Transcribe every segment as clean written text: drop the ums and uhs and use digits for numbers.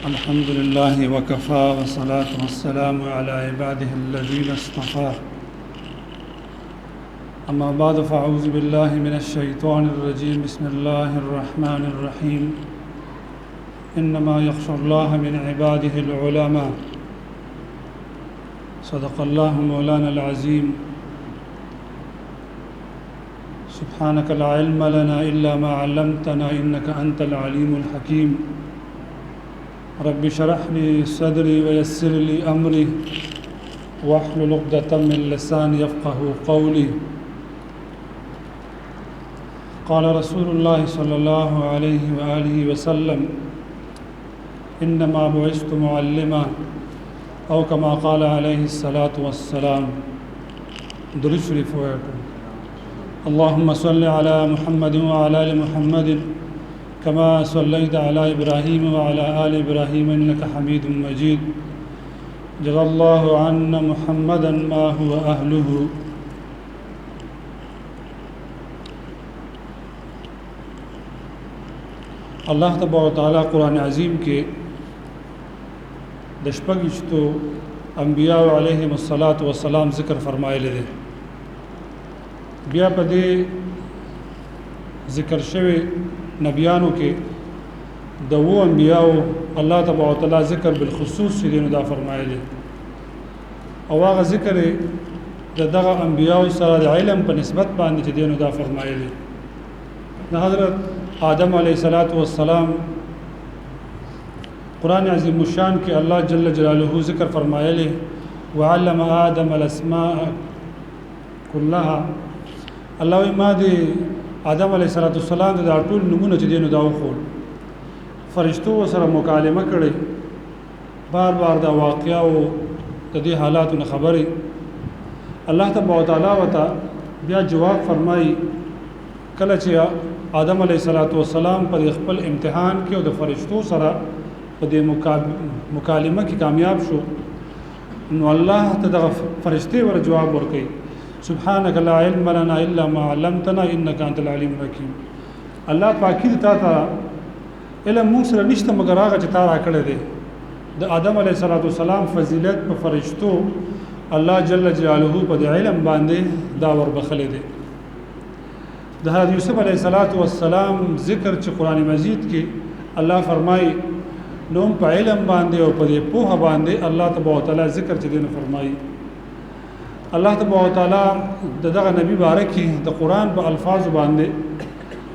الحمد لله وكفى والصلاة والسلام على عباده الذين اصطفى أما بعد فأعوذ بالله من الشيطان الرجيم بسم الله الرحمن الرحيم إنما يخشى الله من عباده العلماء صدق الله مولانا العظيم سبحانك لا علم لنا إلا ما علمتنا إنك أنت العليم الحكيم رب اشرح لي صدري ويسر لي أمري واحلل عقدة من لساني يفقهوا قولي قال رسول الله صلى الله عليه وآله وسلم إنما بعثت معلما أو كما قال عليه الصلاة والسلام درود شریف وایو اللهم صل على محمد وعلى آل محمد كما صليت على إبراهيم وعلى آل إبراهيم إنك حميد مجيد جزا الله عنا محمدا ما هو أهله الله تبارک وتعالى قرآن عظیم کے د شپږشتو انبیاء علیهم الصلاۃ والسلام ذکر فرمایلی دی بیا په دې ذکر شوی نبیانو کې د وو انبیاء الله تبارک وتعالى ذکر بالخصوص دینو دا فرمایلی او هغه ذکر دغه انبیاء سره د علم په نسبت باندې چې دینو دا فرمایلی د حضرت آدم علیہ الصلوۃ والسلام قرآن عظیم الشان کې الله جل جلاله ذکر فرمایلی وعلم آدم الاسماء كلها الله ما دې آدم علیہ الصلوۃ والسلام د ټول نمونه چې دینو دا وخول فرشتو سره مکالمه کړي بار بار دا واقعیا او د دې حالاتو خبري الله تبارک وتعالى وتا بیا جواب فرمایي کله چې آدم علیہ الصلوۃ والسلام پر خپل امتحان کې او د فرشتو سره په دې مکالمه کې کامیاب شو نو الله ته د فرشتي ور جواب ورکړي سبحانك لا علم لنا الا ما علمتنا انك انت العليم الحكيم الله پاکي ته علم موږ سره نشته مگر هغه چې تا را کړی دی د آدم علیہ الصلوۃ والسلام فضیلت په فرشتو الله جل جلاله په علم باندې دا ور بخلې دی د حضرت یوسف علیہ الصلوۃ والسلام ذکر چې قرآن مجید کې الله فرمایي نو په علم باندې او په پوهه باندې الله تبارک وتعالى ذکر چې دین فرمایي الله تبارک وتعالى دغه نبی بارکی د قرآن په الفاظ باندې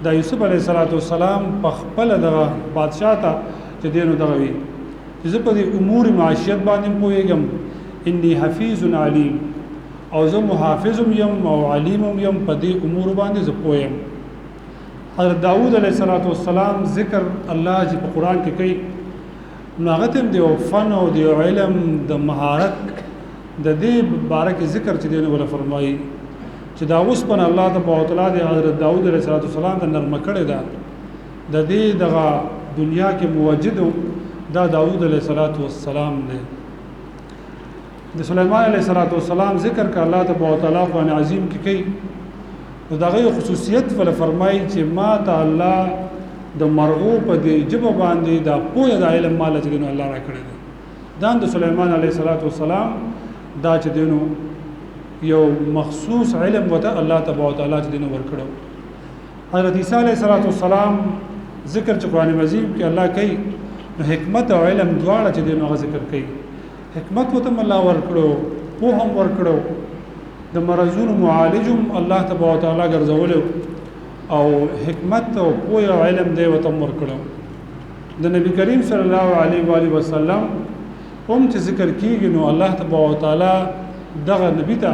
د یوسف علیہ الصلوۃ والسلام په خپل دغه بادشاہ ته چې دینو دغه وی چې په دې امور معاشیت باندې پوهیږم انی حفیظ علیم او زه محافظ یم او علیم یم په دې امور باندې زه پوهم حضرت داوود علیہ الصلوۃ والسلام ذکر الله چې په قرآن کې کوي ناغتم دی او فن او دی علم د مهارت د دې بارک ذکر چې دینه ولا فرمایي چې دا اوس په الله تبارک وتعالى د حضرت داوود علیہ الصلوۃ والسلام د نرم کړي دا د دې دغه دنیا کې موجود دا داوود علیہ الصلوۃ والسلام دی د سليمان علیہ الصلوۃ والسلام ذکر ک الله تبارک وتعالى قرآن عظیم کې کوي نو دغه خصوصیت ول فرمایي چې ما تعالی د مرغو په دې جبه باندې دا پوهه د علم مال چې دینو الله را کړی دی دا د سليمان علیہ الصلوۃ والسلام دا چې دینو یو مخصوص علم وته الله تبارک وتعالى چې دینو ورکړو حضرت عیسی علیہ الصلوۃ والسلام ذکر چې قرآن مجید کې الله کوي نو حکمت او علم دواړه چې دینو هغه ذکر کوي حکمت وته الله ورکړو پوهم ورکړو د مرزونو معالجم الله تبارک وتعالى ګرځولو او حکمت او پوهه او علم دی وته ورکړو د نبی کریم صلی الله علیه و آله وسلم هم چې ذکر کیږي نو الله تبارک وتعالى دغه نبی ته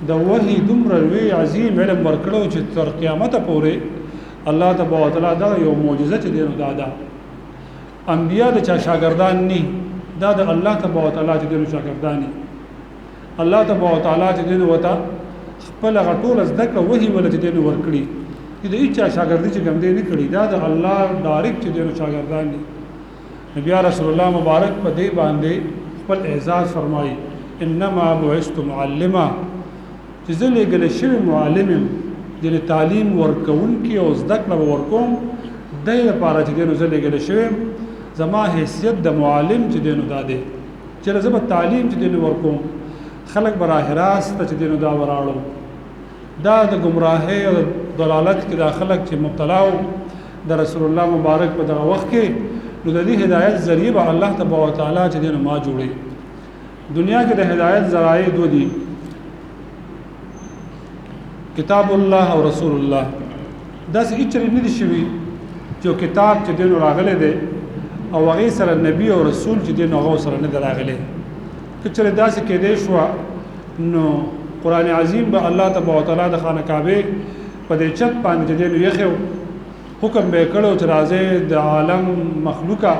د وحی دومره وی عظیم علم ورکړو چې تر قیامت پورې الله تبارک وتعالى دا یو معجزه چې دی نو دا انبیا د چا شاګردان نه دا د الله تبارک وتعالى چې دینو شاګردانی الله تبارک وتعالى چې دینو وتا خپل غټول ذکر وحی ول چې دینو ورکړي چې د هیڅ شاګردي چې ګم دی نه کړی دا د الله ډایرکټ چې دینو شاګردانی نبی رسول الله مبارک په دې باندې خپل اعزاز فرمایي انما بعثت معلما چې زه لګل شوی معلم د تعلیم ورکون کې او زده کړه ورکوم د لپاره چې دینو زه لګل شوی زما حیثیت د معلم چې دینو دا دی چې زه به تعلیم چې دینو ورکوم خلک براه راست چې دینو دا وراړو دا د گمراهۍ او ضلالت کې دا خلک چې مبتلا او د رسول الله مبارک په دغه وخت کې نو د دې هدایت ذریعہ به الله تبارک وتعالى چې دینو ما جوړي دنیا کې د هدایت ذرایع دو دي کتاب الله او رسول الله دا څه اچري نه دي شوی چې کتاب چې دینو راغله دی او هغه سره نبی او رسول چې دینو هغه سره نه راغله کچره دا څه کې دی شو نو قران عظیم به الله تبارک وتعالى د خانه کعبه په دې چت باندې دینو یخو حکم به کړو چې راځي د عالم مخلوقه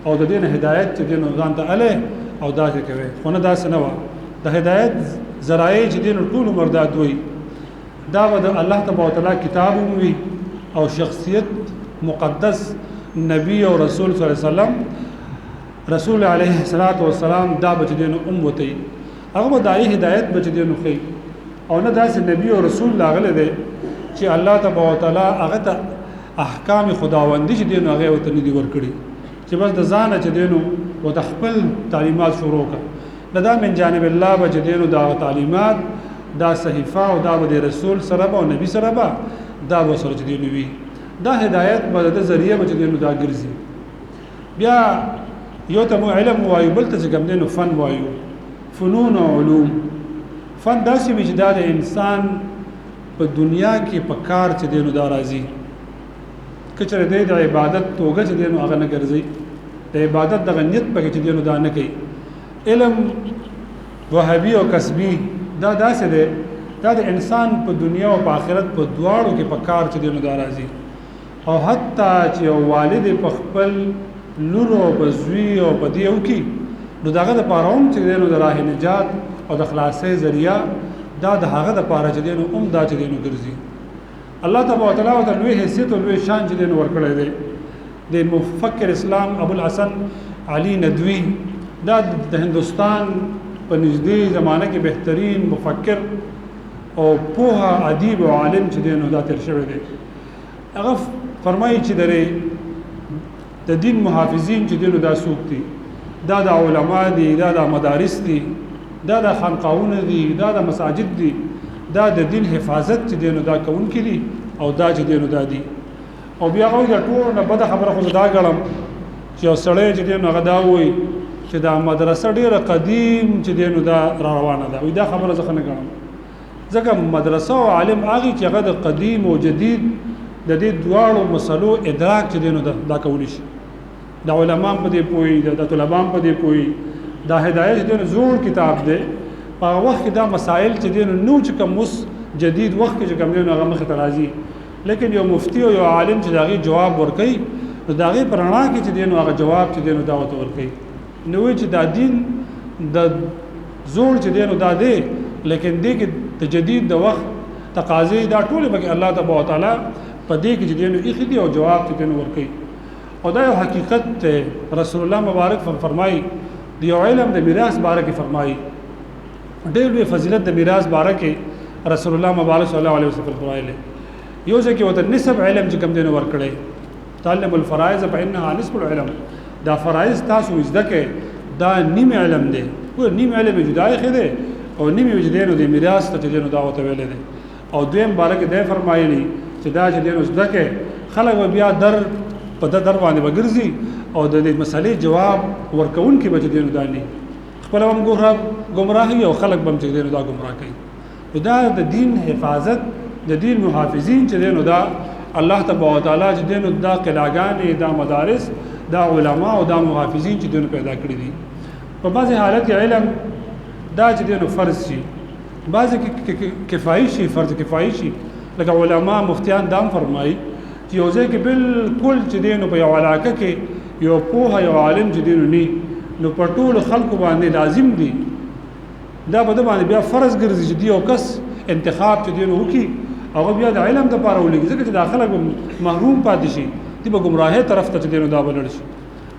او د دین هدایت چې دینو ځان ته اله او دا چې کوي خو نه دا سنوا د هدایت ذرایع چې دینو ټول مرداد وي دا د الله تبارک وتعالى کتاب وي او شخصیت مقدس نبی او رسول صلی الله علیه وسلم رسول علیه الصلاۃ والسلام دا بچ دینو امتی هغه دای هدایت بچ دینو خي او نه داسې نبی او رسول لاغله دي چې الله تبارک وتعالى هغه ته احکام خداوندی چې دینو هغه وته ندي ورکړي چې بس د ځان چې دینو او د خپل تعلیمات شروع کړه دا من جانب الله بچ دینو دا تعلیمات دا صحیفه او دا د رسول سره او نبی سره دا وسره چې دینو وی دا هدایت به د ذریعہ بچ دینو دا ګرځي بیا یو ته علم وایو بل ته کوم دینو فن وایو فنون او علوم فن داسې وجدان انسان په دنیا کې په کار چې دینو دا راځي کچره د عبادت توګه چې دینو هغه نه ګرځي د عبادت د غنیت په کې چې دینو دا نه کوي علم وهابي او کسبي دا داسې ده دا د انسان په دنیا او په آخرت په دواړو کې په کار چې دینو دا راځي او حتی چې والد په خپل لور او بزوی او په دیو کې نو داغه د پاره چې دینو د راه نجات او د خلاصې ذریعہ دا د هغه د پاره چې دینو دا چې دینو ګرځي الله تبارک وتعالى د لوی حیثیت او لوی شان چې دینو ورکړی دی د مفکر اسلام ابو الحسن علي ندوی دا د هندستان په نږدې زمانه کې بهترین مفکر او پوها ادیب او عالم چې دینو دا تر شوی دی هغه فرمایي چې د دین محافظین چې دینو دا سوق دي دا د علما دي دا د مدارس دي دا د خانقاهونه دي دا د مساجد دي دا د دین حفاظت چې دینو دا کوون کړي او دا چې دینو دا دي او بیا هغه د ټول نه بده خبره خو دا غړم چې سړی چې دینو هغه دا وایي چې دا مدرسه ډیره قدیم چې دینو دا روانه ده وي دا خبره ځکه نه غړم ځکه مدرسه او عالم هغه چې هغه د قدیم او جدید د دې دواړو مسلو ادراک چې دینو دا کولی شي دا علماء په دې پوي دا طلباء په دې پوي دا هدایت دینو زوړ کتاب دی په وخت کې دا مسائل چې دینو نو چې کوم جدید وخت کې چې کوم دینو هغه مخ ته راځي لیکن یو مفتی او یو عالم چې داغي جواب ورکړي نو داغي پرانا کې چې دینو هغه جواب چې دینو دعوت ورکړي نو چې دا دین د زوړ چې دینو دا دی لیکن دې کې د جدید د وخت تقاضې دا ټول به الله تبارک وتعالى په دې کې چې دینو یې خدي او جواب چې دینو ورکړي او دا یو حقیقت رسول الله مبارک فرمایي دی علم د میراث باره کې فرمایي ډېر لوی فضیلت د میراث باره کې رسول الله مبارک صلی الله علیه وسلم فرمایله یو ځکه وته نسب علم چې کوم دینو ورکړي تعلم الفرائض فانها نصف العلم دا فرائض تاسو زده کې دا نیم علم دی او نیم علم جدای خده او نیم وجدانو د میراث ته دینو دعوت ویل دي او دویم باره کې دا فرمایلی چې دا چې دینو زده کې خلک بیا در په در باندې وګرځي او د دې مسلې جواب ورکون کې بچ دینو دانی خپل هم گمراهي او خلک بم چې دینو دا گمراه کوي دا د دین حفاظت د دین محافظین چې دینو دا الله تبارک وتعالى چې دینو دا قلاګانې دا مدارس دا علما او دا محافظین چې دینو پیدا کړی دي په بعضی حالت کې علم دا چې دینو فرض شي بعضی کفایي شي فرض کفایي شي لکه علما مفتیان دام فرمایي چې یو ځای کې بالکل چې دینو په یو علاقه کې یو پوهه یو عالم چې دینو ني نو په ټول خلکو باندې لازم دي دا په باندې بیا فرض ګرځي چې دی او کس انتخاب چې دینو وکي او بیا د علم د پاره ولګي ځکه چې داخله محروم پاتې شي دی به گمراهۍ طرف ته دینو دا بلل شي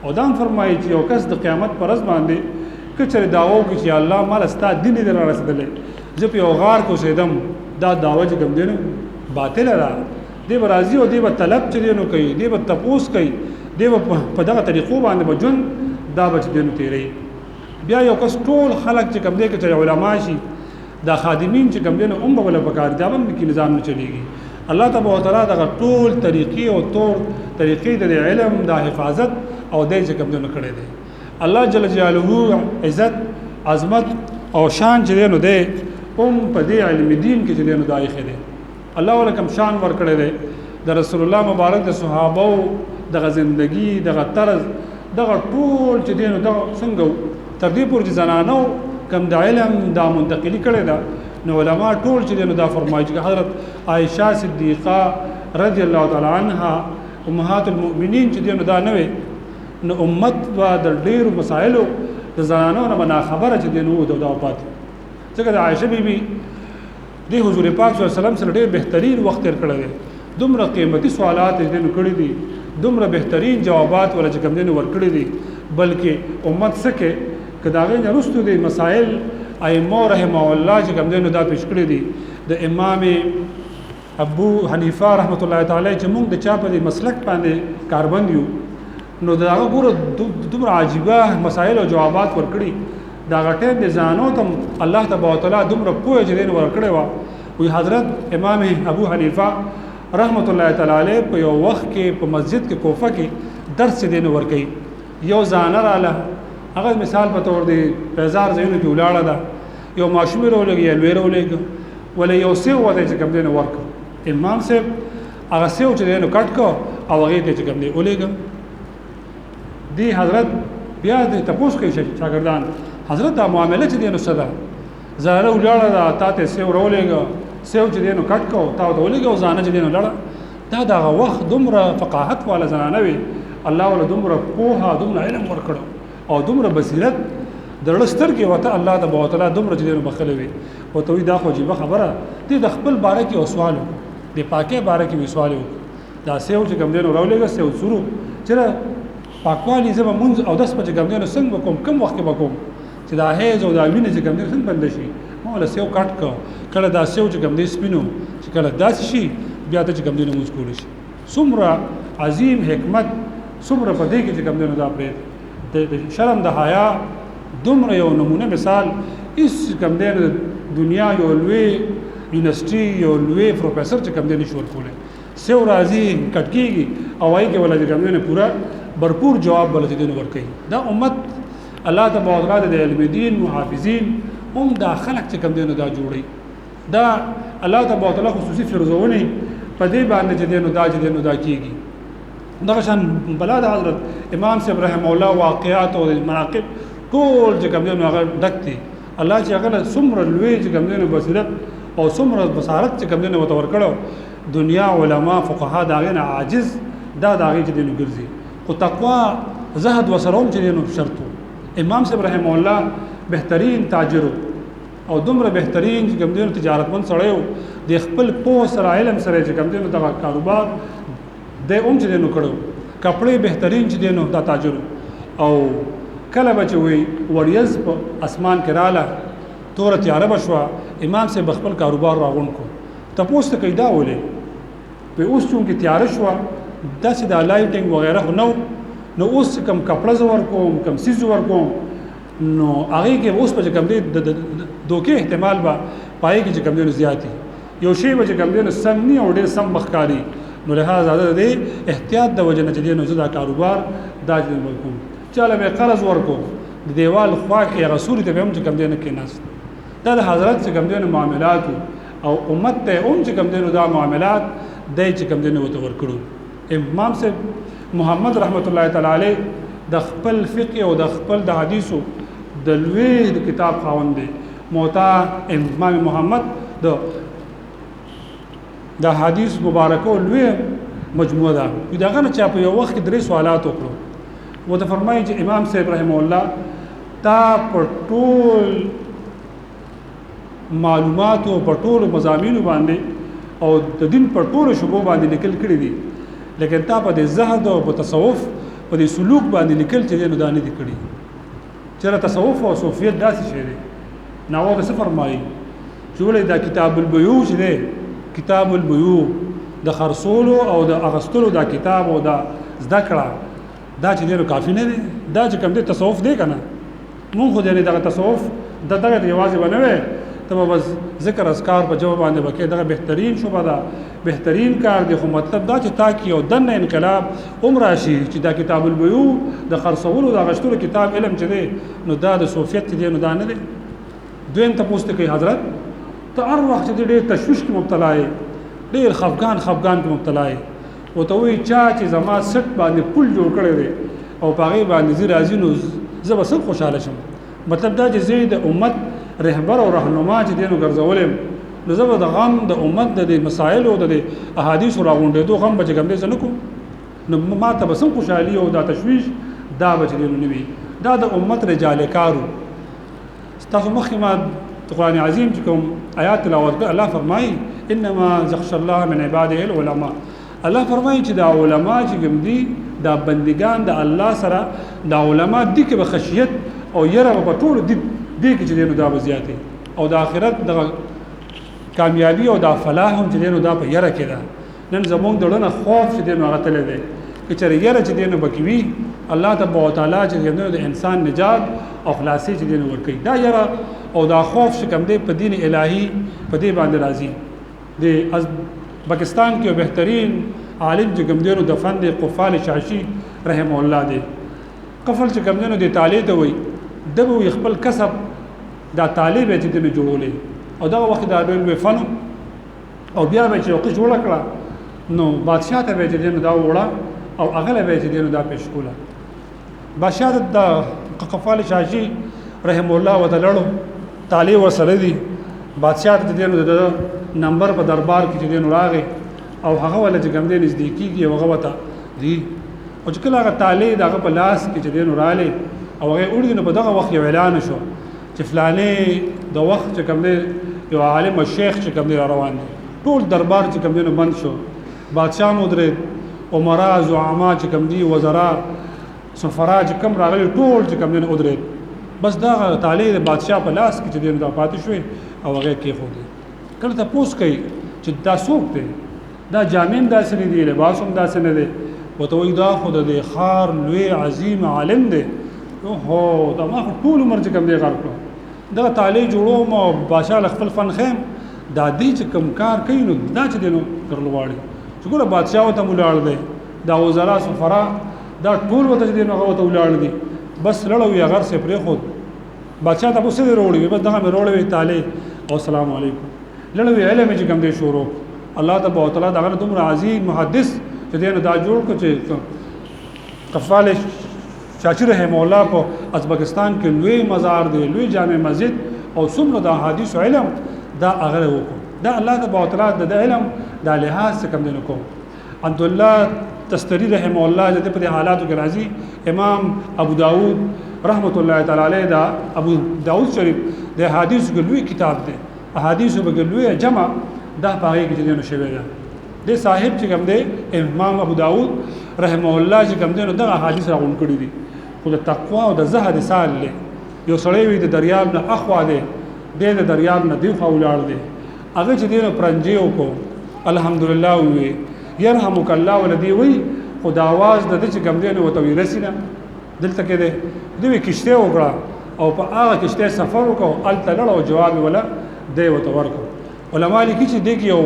او دا فرمایي چې یو کس د قیامت پر ورځ باندې کچره داوو کې چې الله مال استا دین دې را رسیدلې زه په یو غار کو سیدم دا داوا چې کوم دینو باطل را دی برازي او دی په طلب چې دینو کوي دی په تپوس کوي دی په دغه طریقو باندې به ژوند دا به چې دی نو تېروي. بیا یو کس ټول خلک چې کوم دی که چې علما شي دا خادمین چې کوم دی نو هم به وله پکار دي هغه کې نظام نه چلېږي. الله تبارک وتعالی دغه ټول طریقې او طریقې د علم د حفاظت او دی چې کوم دی نو کړی دی. الله جل جلاله عزت عظمت او شان چې دی نو دی هم په دې علم دین کې چې دی نو دا ایښی دی. الله ولې کوم شان ورکړی دی د رسول الله مبارک د صحابو دغه زندگی دغه طرز دغه ټول چې دی نو دغه څنګه تر دې پورې چې زنانو کوم د علم دا منتقلي کړې ده نو علما ټول چې دی نو دا فرمایي چې حضرت عائشہ صدیقه رضی الله تعالی عنها امهات المؤمنین چې دی نو دا نه وي نو امت و د ډیرو مسایلو د زنانو نه بنا خبره چې دی نو د وفات ځکه د عائشہ بیبي د حضور پاک صلی الله علیه وسلم سره ډیر بهترین وخت تیر کړی دی. دومره قیمتي سوالات یې نو کړی دي دومره بهترین جوابات ولا چې کوم دی نو ورکړي دي بلکې امت سکه کداغې نه رستو دي مسائل ائمه رحمه الله چې کوم دی نو دا پیش کړی دي. د امام ابو حنیفه رحمت الله تعالی چې موږ د چا په مسلک باندې کاربند یو نو دا ګوره دومره عجیبه مسائل او جوابات ورکړي دا غټه د ځانو تم الله تبارک وتعالى دومره پوهه چې دین ورکړي وي حضرت امام ابو حنیفه رحمت الله تعالی علیه په یو وخت کې په مسجد کې کوفه کې درس دین ورکړي یو ځانر اله هغه مثال په تور دی بازار زینو کې ولاړه ده یو ماشوم ورولګي لوی ورولګي ولا یو سیو وته چې کوم دین ورکړي امام صاحب هغه سیو چې دین کټ کو او هغه ته چې کوم دی ولګي دی حضرت بیا د تاسو کې شاګردان حضرت دا معاملې چې دینو صدا زاره ولاړه دا ته سیو رولېګا سیو چې دینو کټ کو تا ته ولېګا ځانه چې دینو لړه دا وخت دومره فقاهت والا زنانه وي الله ولا دومره پوها دومره علم ورکړو او دومره بصیرت درلستر کې وته الله تبارک وتعالى دومره چې دینو بخلې وي او ته دا خو جيبه خبره دي د خپل باره کې سوالو د پاکه باره کې سوالو دا سیو چې کوم دینو رولېګا سیو شروع چیرې پاکوالی زما منځ او داس په کوم دینو څنګه کوم وخت کې وکوم چې دا هیڅ او دا وینې چې کوم دې څنګه بند شي ما ولا سیو کټ کو کله دا سیو چې کوم دې سپینو چې کله داس شي بیا ته چې کوم دې موږ کول شي څومره عظیم حکمت څومره په دې کې چې کوم دې دا پرې د شرم د حیا دومره یو نمونه مثال اس کوم دې دنیا یو لوی یونیورسيټي یو لوی پروفیسور چې کوم دې نشور کوله سیو راځي کټ کیږي او وايي کې ولا چې کوم دې پورا भरपूर जवाब बल दीन वर्कई दा उम्मत अल्लाह तबारक व तआला इल्म दीन मुहाफिजीन उम दाखलक च कम दिन दा जोड़ी दा अल्लाह तबारक व तआला खुसूसी फिरजोनी पदे बाने च दिन दा कीगी दगशन बला दा हजरत इमाम से रहमहुल्लाह वाक़ियात और मनाक़िब टोल च कम दिन अगर दकती अल्लाह च अगर सुमर लुई च कम दिन बसीरत और सुमर बसारत च कम दिन वतवर करो दुनिया उलमा फुक़हा दागन आजिज दा दागे च दिन गिरजी को तकवा जहद वसरोम चीन शर्त इमाम से रहमहुल्लाह बेहतरीन ताजर और दुमर बेहतरीन गमदीन तजारतमंद सड़े दे खपल पोह सर इलम सरे गमदीन दा कारोबार दे चीन कड़ो कपड़े बेहतरीन चीन दा ताजर और कल बच हुई वरियज आसमान के राला तोर त्यार बशवा इमाम से बखपल कारोबार रागुन को तपोस कैदा बोले पे उस चूँकि त्यार शुआ दस दा लाइटिंग वगैरह नो उस कम कपड़ा जवर को कम सीज जवर को नो आगे के उस पर कम दे दो के एहतमाल बा पाए कि कम दे ज़्यादती यो शे वजह कम दे समनी और सम बखकारी नो लिहाजा दे एहतियात द वजह नजरिए नो ज़्यादा कारोबार दाज मलकुम चल में कर्ज वर को देवाल ख्वा के रसूल ते हम कम दे के नास दा हजरत से कम दे मामलात और उम्मत ते कम दे दा मामलात दे कम दे वो तवर करो इमाम से मोहम्मद रहमतुल्लाह तआला अलैह द खपल फ़िक़्ह और द खपल द हदीसो द लुई किताब खावन दे मोता इमाम मोहम्मद द हदीस मुबारको लुई मजमूआ दा इदागा न चाप यो वक्त दरे सवालात ओकरो वो तो फरमाई कि इमाम साहब रहमहुल्लाह ता पटोल मालूमात और पटोल मज़ामीन बांधे और द दिन पटोल शुबो बांधे निकल कड़ी दी लेकिन ता पर जहद और तसव्वुफ पर सलूक बांधे निकल चले दानी दी कड़ी चला तसव्वुफ और सूफियत दासी शेरे नावा तो सफ़र माई चूले दा किताबुल बुयू चले किताबुल बुयू द खरसोलो और द अगस्तलो दा किताब और दा ज़दकड़ा دا چې دی کافی نه دی دا چې کوم دی تصوف دی کنه مونږ خو دې دغه تصوف دغه یوازې ونوي ته بس ذکر اذکار په جواب باندې وکړي دغه بهترین شوبه ده بهترین کار دی خو مطلب دا چې تا کې یو دنه انقلاب عمر شي چې دا کتاب البیوع د خرڅولو د غشتلو کتاب علم چې دی نو دا د صوفیت دی نو دا نه دی دویم تاسو ته کوي حضرت ته هر وخت دې ډېر تشویش کې مبتلا یې ډېر خفګان کې مبتلا یې او ته وایي چې زما سټ باندې پل جوړ کړی دی او په هغې باندې زه راځي نو زه به څنګه خوشحاله شم مطلب دا چې زه د امت رهبر او رهنما چې دی نو ګرځولم نو زه به د غم د امت د مسایلو د احادیثو راغونډېدو غم به چې کوم دی زه نه کوم نو ما ته به څنګه خوشحالي او دا تشویش دا به چې دی نو نه وي دا د امت رجال کارو تاسو مخکې ما قرآن عظیم چې کوم آیات تلاوت کړ الله فرمایي انما یخشى الله من عباده العلماء الله فرمایي چې دا علما چې کوم دي دا بندگان د الله سره دا علما دي کې به خشیت او یره په ټولو دي کې چې دی نو دا به زیاتې او د آخرت د کامیابی او د فلاح هم چې دی نو دا په یره کې ده نن زمونږ د ړنه خوف چې دی نو هغه تللی دی که چېرې یره چې دی نو به کوي الله تبارک وتعالی چې دی نو د انسان نجات او خلاصي چې دی نو ورکوي دا یره او دا خوف چې کوم دی په دین الهي په دې باندې راځي د پاکستان کې بهترین عالم چې کوم دی نو د فن قفال شاشي رحم الله دی قفل چې کوم دی نو د طالب ته وایي دغه خپل کسب دا طالب چې دی نو جوړولې او دا وخت دا ډول فن او بیا به چې وقت جوړ کړه نو بادشاہ ته به چې دی نو دا وړه او هغه به چې دی نو دا پیش کوله بادشاہ د قفال شاشي رحم الله وتعالى طالب ورسره دي بادشاہ ته دی نو د نمبر په دربار کې چې دی نو راغی او هغه ول چې کوم دی نزدیکیږي او هغه وته دی او چې کله هغه طالب دغه په لاس کې چې دی نو رااله او هغه اوري نو په دغه وخت یو اعلان شو چې فلانه د وخت چې کوم دی یو عالم او شیخ چې کوم دی روان دي ټول دربار چې کوم دی نو بند شو بادشاہ مدرد عمرا زعما چې کوم دی وزرا سفرا چې کوم راغلي ټول چې کوم دی نو ودرید بس دا طالب د بادشاہ په لاس کې چې دی نو دا پاتې شوی او هغه کې خو دی کله ته پوس کوي چې دا څوک دی دا جامین داسې نه دی لباس هم داسې نه دی وته وایي دا خو د خار لوی عظیم عالم دی هو دا ما ټول عمر چې کوم دی غر کړو دغه طالب جوړوم او بادشاہ خپل فن خیم دا دی چې کوم کار کوي نو دا چې دی نو درلواړي چې ګوره بادشاہ وته مولاړ دی دا وزرا سفرا دا ټول وته چې دی نو هغه وته ولاړ دي بس لړوي غر سه پرې خود بادشاہ ته پوسه وروړي بس دغه مې وروړي طالب او السلام علیکم لړوي علم چې کوم دی شروع الله تبارک وتعالى دغه دومره عظیم محدث چې دی نو دا جوړ کو چې قفال شاشي رحم الله په ازبکستان کې لوی مزار دی لوی جامع مسجد او څومره د حدیث علم دا هغه وکړو دا الله تبارک وتعالى د علم دا لحاظ کوم دی نو کو عبد الله تستری رحم الله چې په حالاتو کې راځي امام ابو داود رحمت الله تعالی علیه دا ابو داود شریف د حدیث کې لوی کتاب دی احادیث په لوی جمع دا پاره کې چې نو شوی دا د صاحب چې کوم دی امام ابو داود رحم الله چې کوم دی نو دا احادیث راغون کړی دي خو د تقوا او د زهد سال له یو سړی وي د دریاب نه اخوا دی د دریاب نه دی خو ولاړ دی هغه چې دی نو پرنجیو کو الحمدلله وي يرحمك الله ولدي وي خدا आवाज د چې کوم دی نو وته ورسینه دلته کې دی دوی کشته وکړه او په هغه کشته سفر وکړو ال تلل او جواب ولا دی وته ورکو علماء لیکي چې دی کې یو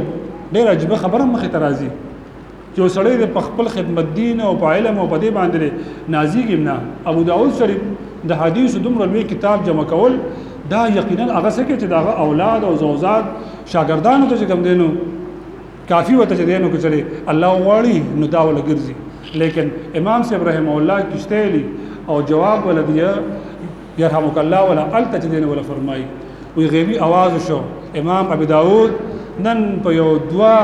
ډېر عجیب خبره مخې ته راځي چې سړی د خپل خدمت دین او په علم او په دې باندې نازیږي نه ابو داود شریف د حدیث دومره لوی کتاب جمع کول دا یقینا هغه څه کې چې دا اولاد او زوجات شاګردانو ته کوم دینو کافی وته چې دینو کې چلے الله واړي نو دا ول ګرځي لیکن امام صاحب رحم الله کشتهلی او جواب ولدی يرحمك الله ولا التجدين ولا فرمای وی غیبی आवाज شو امام ابو داود نن په یو دوا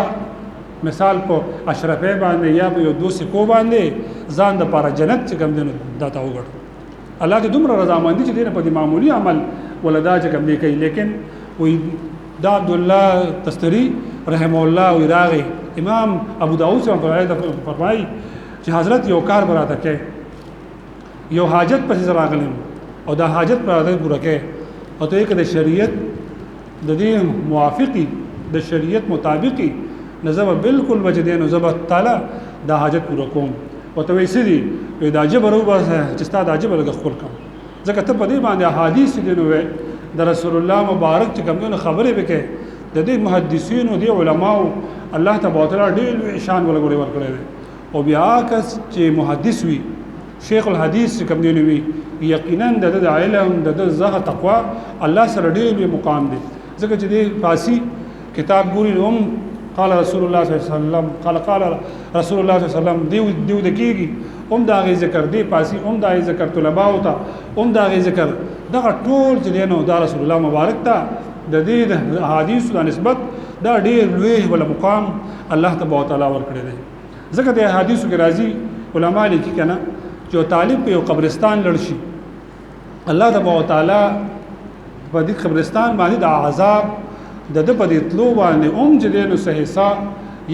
مثال په اشرفه باندې یا په یو دو سکو باندې ځان د پاره جنت چې کوم دینو دا تا وګړ الله دې دومره رضامندي چې دینه په معمولی عمل ولدا چې کوم دی کوي لیکن وی دا عبد الله تستری رحم الله وی راغی امام ابو داود څنګه فرمایي چې حضرت یو کار براته کې یو حاجت پسې راغلم او دا حاجت پر پوره کې او ته کې د شریعت د دې موافقي د شریعت مطابقي نظر بالکل وجدين نظر تعالی دا حاجت پوره کوم وته وې سړي وې دا جبر وباسه چې ستا دا جبر لګ خپل کړ ځکه ته په دې باندې احادیث دي نو د رسول الله مبارک چې کومه خبره وکړي د دې محدثینو دی علماو الله تبارک وتعالى ډېر شان ولګوري ورکړي او بیا کس چې محدث وي شیخ الحدیث کوم دی وي یقینا د علم د زغه تقوا الله سره ډېر مقام دی ځکه چې دی فارسی کتاب ګوري قال رسول الله صلی الله علیه وسلم قال رسول الله صلی الله علیه وسلم دیو دکېږي دا غي ذکر دی پاسی دا غي ذکر طلباء وتا دا غي ذکر دغه ټول چې دینو دا رسول الله مبارک ته د دې احادیث د نسبت دا ډېر لوی ولا مقام الله تبارک وتعالى ورکړي دی ځکه د احادیثو کې راځي علما لیکي کنه چې طالب په قبرستان لړشي الله تبارک وتعالى په دې قبرستان باندې د عذاب د په دې تلو باندې چې دینو صحیحا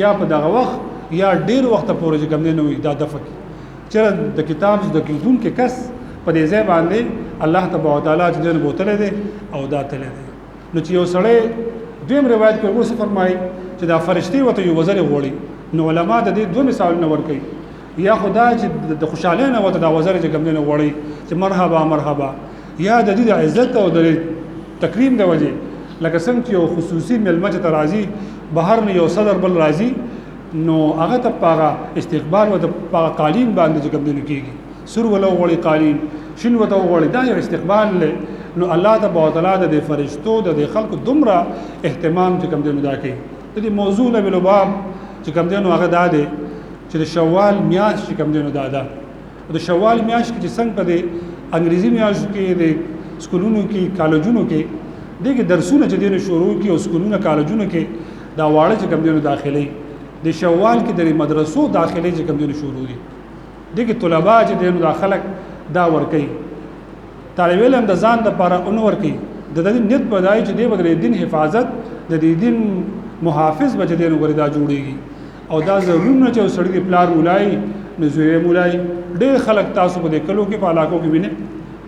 یا په دغه وخت یا ډېر وخت پورې چې کوم نه وي دا دفق چې د کتاب د کتون کې کس په دې ځای باندې الله تبارک وتعالى چې دین بوتله دي او دا تله دي نو چې یو سړی دویم روایت کې ورسره فرمایي چې دا فرشتي وته یو وزر غوړي نو علما د دې دوه مثالونه ورکړي یا خدای چې د خوشاله نه وته دا وزر چې کوم نه غوړي چې مرحبا مرحبا یا د دې عزت او د تکریم د وجه لکه څنګه یو خصوصي ملمه ته راځي بهر نه یو صدر بل راځي نو هغه ته پاغه استقبال و د پاغه قالین باندې چې کوم نه کیږي سر ولو غوړي قالین شین وته غوړي دا یو استقبال له نو الله تبارک وتعالى د فرشتو د خلکو دومره اهتمام چې کوم نه دا کوي د دې موضوع له بلوباب چې کوم نه هغه دا دی چې د شوال میاشت چې کوم نه دا د شوال میاشت کې څنګه په دې انګریزي میاشت کې د سکولونو کې کالجونو کې دغه درسونه چې دینه شروع کی او سکولونه کالجونو کې دا واړه چې کوم دینه داخلي د شوال کې د مدرسو داخلي چې کوم دینه شروع دي دغه طلبه چې دینه داخلك دا ور کوي طالب علم د ځان د لپاره انور کوي د دې نیت بدای چې د دین حفاظت د دین محافظ بچ دینه وردا جوړيږي او دا ضروري نه چې سړی د پلار مولای نزوی مولای ډېر خلک تاسو په دې کلو کې په علاقو کې ویني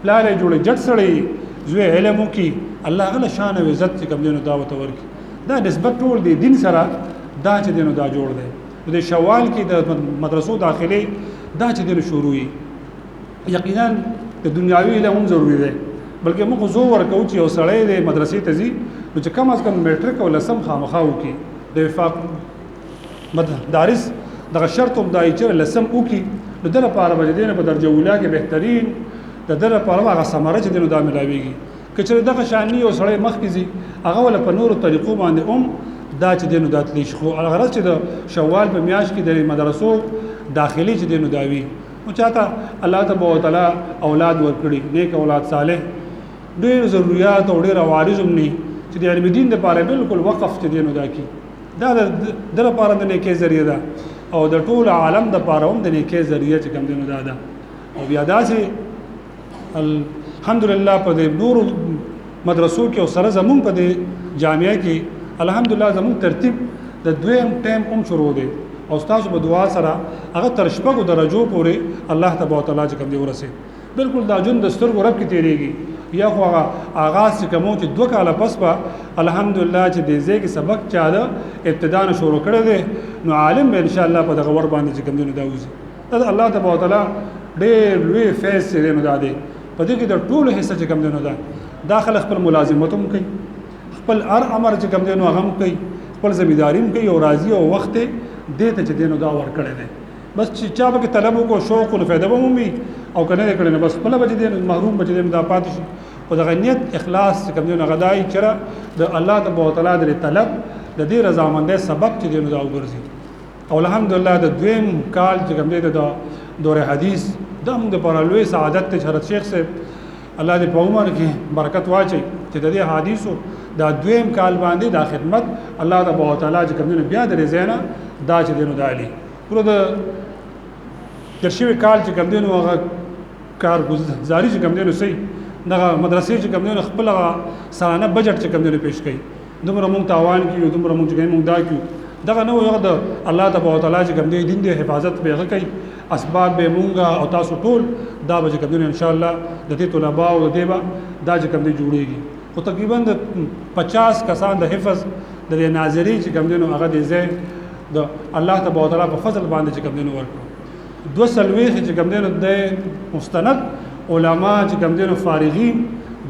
پلار جوړي جټ سړی زوی علم کی الله غل شان او عزت کوم دینو دعوت ورکی دا نسبت ټول دی دین سره دا چې دینو دا جوړ دی د شوال کې د مدرسو داخلي دا چې دینو شروعي یقینا د دنیاوی علم ضروری دی بلکې موږ زو ورکو چې یو سړی د مدرسې ته ځي نو چې کم از کم میټریک او لسم خامخاو کی د وفاق مدارس دغه شرط هم دای چې لسم وکي نو د لپاره بجدين په درجه اوله کې بهترین د در لپاره هغه ثمره چې دینو دا ملاويږي کچره دغه شانی او سړی مخ کیږي هغه ول په نورو طریقو باندې دا چې دینو داتلی شو غرض چې د شوال په میاش کې د مدرسو داخلي چې دینو داوي او چاته الله تبارک وتعالى اولاد ورکړي نیک اولاد صالح ډېر ضرورت او ډېر عوارض هم نه چې د علم دین لپاره بالکل وقف چې دینو دا کی دا د لپاره د نیکه ذریعہ ده او د ټول عالم د لپاره هم د نیکه ذریعہ چې کوم دینو دا ده او بیا داسې الحمدلله په دې نور مدرسو کې او سره زمون په دې جامعه کې الحمدلله زمون ترتیب د دویم ټیم شروع دی او تاسو په دعا سره هغه تر شپږو درجو پورې الله تبارک وتعالى چې کوم دی ورسه بالکل دا جون د سترګو رب کې تیریږي یا خو هغه آغاز کوم چې 2 کاله پس په الحمدلله چې دې ځکه سبق چا د ابتدا نه شروع کړی دی نو عالم به ان شاء الله په دغه ور باندې چې کوم دی دا وځي دا الله تبارک وتعالى ډېر لوی فیض سره نه دادي په دې کې د ټولو حصہ چې کوم دی نو دا داخله خپل ملازمت هم کوي خپل هر امر چې کوم دی نو هغه هم کوي خپل ذمہداري هم کوي او راضي او وخت دې ته چې دینو دا ور کړی دی بس چې چا به طلب کو شوق او فائدہ به مومي او کنه کړي نه بس خپل بچ دې محروم بچ دې دا پات شي او د غنیت اخلاص چې کوم دی نو غدای چر د الله تبارک وتعالى د طلب د دې رضامندۍ سبب چې دینو دا وګرځي او الحمدلله د دویم کال چې کوم دی د دور حدیث دم د پرلوی سعادت ته حضرت شیخ صاحب الله دې په عمر کې برکت واچي چې د دې حدیثو دا دویم کال باندې دا خدمت الله تبارک وتعالى چې کوم بیا د رضاینا دا چې دینو دالي پرو د ترشوي کال چې کوم دینو هغه کارګزاري چې کوم دینو سي دغه مدرسې چې کوم دینو خپل سالانه بجټ چې کوم دینو پیش کړي دومره مونږ تاوان کیو دومره مونږ چې مونږ دا کیو دغه نو یو د الله تبارک وتعالى چې کوم دین د حفاظت به کوي اسباب به مونږه او تاسو ټول دا به کوم ان شاء الله د دې طلباء او د دیبا دا چې کوم دی جوړیږي او تقریبا د 50 کسان د حفظ د ناظری چې کوم دینو هغه د زه د الله تبارک وتعالى په فضل باندې چې کوم دینو ورکړو دو سلويخ چې کوم دینو د مستند علما چې کوم دینو فارغین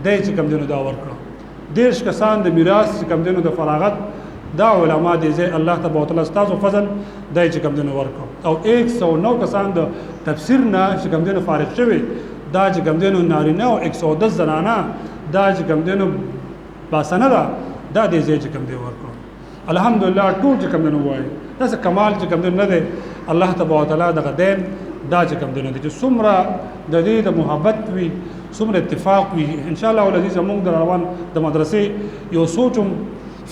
د چې کوم دینو دا ورکړه دیرش کسان د میراث چې کوم دینو د فراغت دا علما دي چې الله تبارک وتعالى ستاسو فضل د چې کوم دینو ورکړه او 109 کسان د تفسیر نه چې کوم دینو فارغ شوی دا چې کوم دینو نارینه او 110 زنانه دا چې کوم دینو باسنه دا دې چې کوم دی ورکړه الحمدلله ټول چې کوم دینو وایي دا څه کمال چې کوم دینو نه دی الله تبارک وتعالى دغه دین دا چې کوم دینو دي چې څومره د دې د محبت وي څومره اتفاق وي ان شاء الله ولذي موږ د روان د مدرسې یو سوچم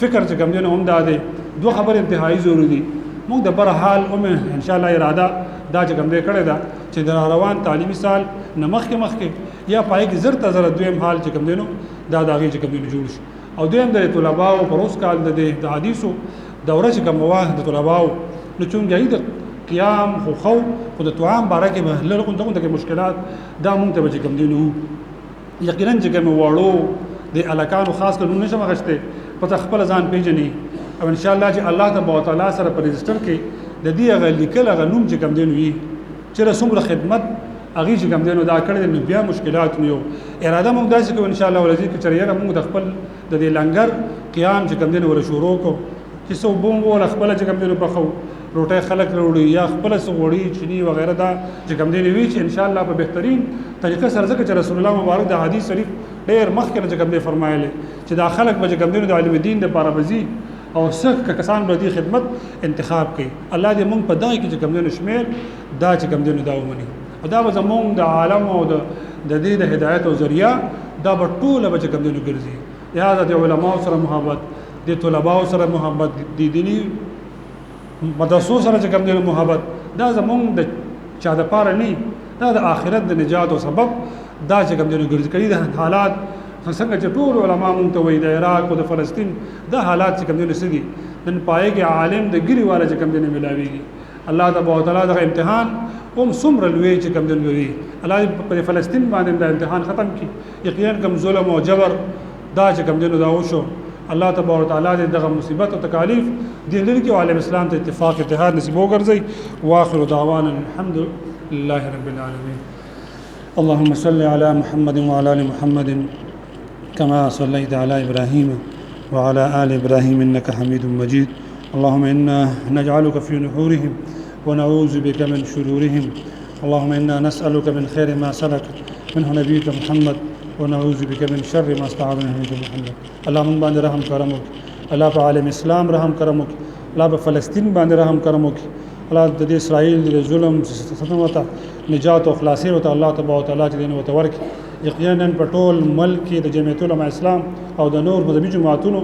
فکر چې کوم دینو هم دا دی دوه خبر انتهایی ضروري دي موږ د بر حال ان شاء الله اراده دا چې کوم دی کړی دا چې د روان تعلیمي سال مخکې یا پای کې زر تزر دویم حال چې کوم دینو دا داږي چې کوم دینو جوړ شي او دویم د طلباو پروس کال د حدیثو دوره چې کوم واه د طلباو نو چون جاي د قیام خو د توام بارکه به لږ دغه مشکلات دا مونږ ته چې کوم دینو یقینا چې کوم وړو د الکانو خاص کړو نشم غشته په خپل ځان پیژني او ان شاء الله چې الله تبارک وتعالى سره په رجستر کې د دې لیکل غنوم چې کوم دینو وي چې رسوم خدمت اغه چې کوم دینو دا کړل نو بیا مشکلات نو اراده موږ داسې کوو ان شاء الله ولذي چې چریه موږ د خپل د دې لنګر قیام چې کوم دینو ور شروع کو چې سو بوم ول خپل چې کوم دینو بخو روټه خلق وروړي یا خپل سغوړي چيني وغیرہ دا چې کوم دینو وی چې ان شاء الله په بهترین طریقه سره ځکه چې رسول الله مبارک د حدیث شریف ډېر مخکې چې کوم دی فرمایلی چې دا خلق به کوم دینو د علم دین د لپاره بزي او څخه کسان به دي خدمت انتخاب کوي الله دې موږ په دای کې چې کوم دینو شمیر دا چې کوم دینو دا ومني او دا به زموږ د عالم او د دې د هدایت او ذریعہ دا به ټول به کوم دینو ګرځي یا د علماء سره محبت د طلباء سره محبت د دینی مدرسو سره چې کوم دینو محبت دا زموږ د چا د پاره نه دا د آخرت د نجات او سبب دا چې کوم دینو ګرځي کړي د حالات څنګه چې ټول علما مونږ ته وایي د عراق او د فلسطین دا حالات چې کوم دینو سدي نن پایږي عالم د ګری والا چې کوم دینو ملاويږي الله تبارک وتعالى د امتحان څومره لوی چې کوم دینو وي الله په فلسطین باندې د امتحان ختم کړي یقینا کوم ظلم او جبر دا چې کوم دینو دا وشو الله تبارک وتعالى دغه مصیبت او تکالیف دې لري کې عالم اسلام ته اتفاق اتحاد نصیب وګرځي واخر دعوانا الحمد لله رب العالمين اللهم صل على محمد وعلى ال محمد كما صليت على ابراهيم وعلى ال ابراهيم انك حميد مجيد اللهم انا نجعلك في نحورهم ونعوذ بك من شرورهم اللهم انا نسالك من خير ما سلك منه نبيك محمد ونعوذ بك من شر ما استعاذ منه نبيك محمد اللهم باندې رحم کرمک الله په عالم اسلام رحم کرمک الله په فلسطین باندې رحم کرمک الله د اسرائیل د ظلم ستمته نجات او خلاصي او الله تبارک وتعالى چې دین وتورک یقینا په ټول ملک د جمعیت العلماء اسلام او د نور مذهبي جماعتونو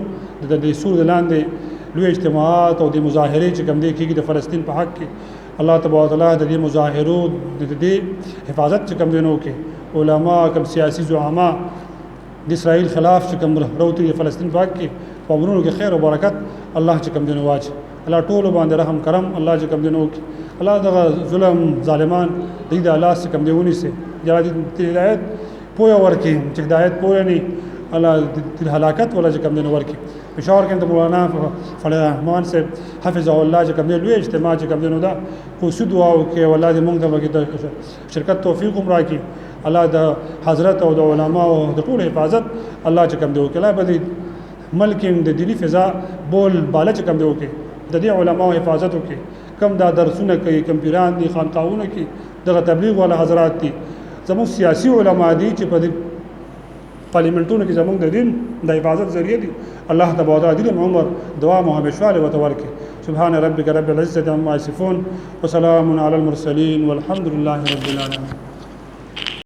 د دې سور لاندې لوی اجتماعات او د مظاهرې چې کوم دي کېږي د فلسطین په حق کې الله تبارک وتعالى د دې مظاهرو د دې حفاظت چې کوم دینو کې علما کوم سیاسي زعما د اسرائیل خلاف چې کوم راوتی فلسطین په حق کې په امرونو کې خیر او برکت الله چې کوم دینو واچ الله ټول باندې رحم کرم الله چې کوم دینو کې الله دغه ظلم ظالمان د الله چې کوم دیونی سي جلا دي هدایت پوهه ورکي چې هدایت پوهه نه الله د هلاکت ولا چې کوم دینو ورکي پېښور کې د مولانا فضل الرحمن سے حفظ الله چې کوم دی لوی اجتماع چې کوم دینو دا خو سود واو کې ولادت موږ د شرکت توفیق هم راکړي الله د حضرت او د علما او د ټول حفاظت الله چې کوم دی وکړي به ملک د دینی فضا بول بالا چې کوم دی وکړي د دې علماو حفاظت وکړي کم دا درسونه کوي کم پیران دي خانقاهونه کې دغه تبلیغ والا حضرات دي زموږ سیاسي علما دي چې په پارلیمنتونو کې زموږ د دین د حفاظت ذریعہ دي الله تبارک وتعالى عمر دعا محبشواله وتورک سبحان ربك رب العزه عما يصفون وسلام على المرسلين والحمد لله رب العالمين